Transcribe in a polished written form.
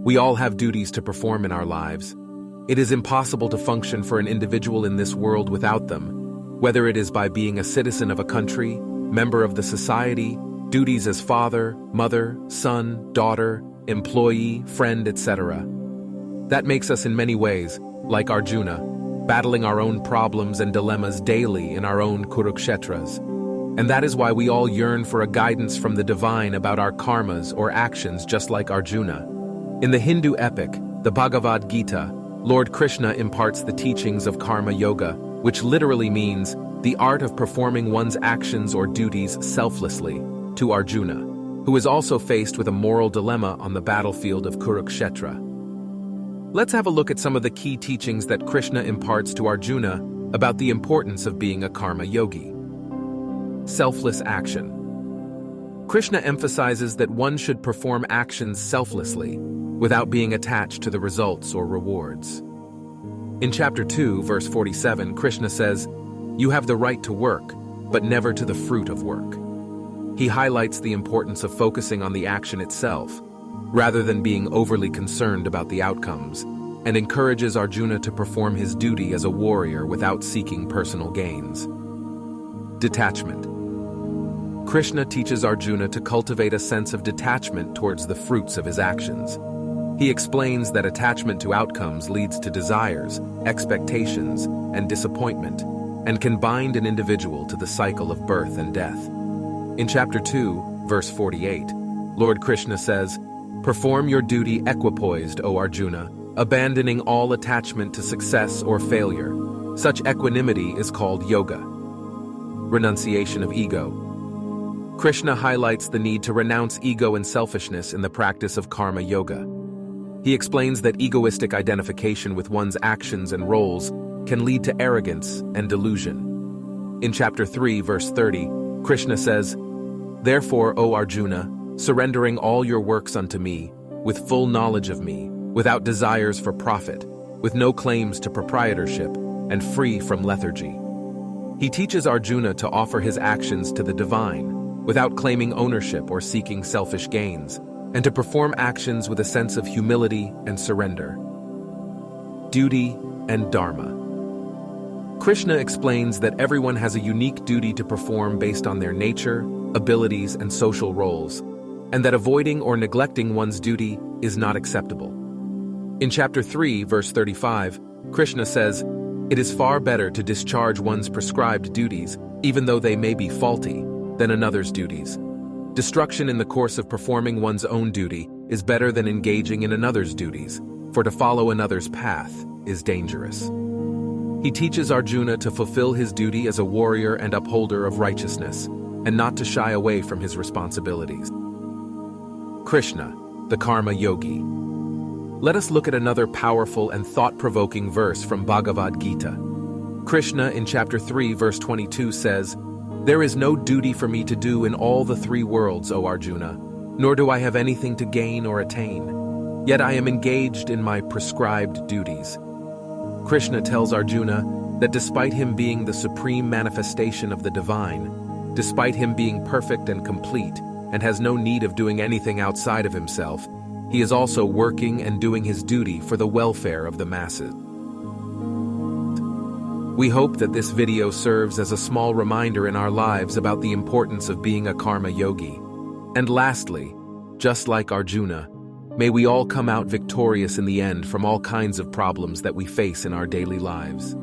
We all have duties to perform in our lives. It is impossible to function for an individual in this world without them, whether it is by being a citizen of a country, member of the society, duties as father, mother, son, daughter, employee, friend, etc. That makes us in many ways, like Arjuna, battling our own problems and dilemmas daily in our own Kurukshetras. And that is why we all yearn for a guidance from the divine about our karmas or actions, just like Arjuna. In the Hindu epic, the Bhagavad Gita, Lord Krishna imparts the teachings of karma yoga, which literally means the art of performing one's actions or duties selflessly, to Arjuna, who is also faced with a moral dilemma on the battlefield of Kurukshetra. Let's have a look at some of the key teachings that Krishna imparts to Arjuna about the importance of being a karma yogi. Selfless action. Krishna emphasizes that one should perform actions selflessly, without being attached to the results or rewards. In chapter 2, verse 47, Krishna says, "You have the right to work, but never to the fruit of work." He highlights the importance of focusing on the action itself, rather than being overly concerned about the outcomes, and encourages Arjuna to perform his duty as a warrior without seeking personal gains. Detachment. Krishna teaches Arjuna to cultivate a sense of detachment towards the fruits of his actions. He explains that attachment to outcomes leads to desires, expectations, and disappointment, and can bind an individual to the cycle of birth and death. In chapter 2, verse 48, Lord Krishna says, "Perform your duty equipoised, O Arjuna, abandoning all attachment to success or failure. Such equanimity is called yoga." Renunciation of ego. Krishna highlights the need to renounce ego and selfishness in the practice of karma yoga. He explains that egoistic identification with one's actions and roles can lead to arrogance and delusion. In chapter 3, verse 30, Krishna says, "Therefore, O Arjuna, surrendering all your works unto me, with full knowledge of me, without desires for profit, with no claims to proprietorship, and free from lethargy." He teaches Arjuna to offer his actions to the divine, without claiming ownership or seeking selfish gains, and to perform actions with a sense of humility and surrender. Duty and Dharma. Krishna explains that everyone has a unique duty to perform based on their nature, abilities, and social roles, and that avoiding or neglecting one's duty is not acceptable. In chapter 3, verse 35, Krishna says, "It is far better to discharge one's prescribed duties, even though they may be faulty, than another's duties. Destruction in the course of performing one's own duty is better than engaging in another's duties, for to follow another's path is dangerous." He teaches Arjuna to fulfill his duty as a warrior and upholder of righteousness, and not to shy away from his responsibilities. Krishna, the karma yogi. Let us look at another powerful and thought-provoking verse from Bhagavad Gita. Krishna in chapter 3, verse 22 says, "There is no duty for me to do in all the three worlds, O Arjuna, nor do I have anything to gain or attain. Yet I am engaged in my prescribed duties." Krishna tells Arjuna that despite him being the supreme manifestation of the divine, despite him being perfect and complete, and has no need of doing anything outside of himself, he is also working and doing his duty for the welfare of the masses. We hope that this video serves as a small reminder in our lives about the importance of being a karma yogi. And lastly, just like Arjuna, may we all come out victorious in the end from all kinds of problems that we face in our daily lives.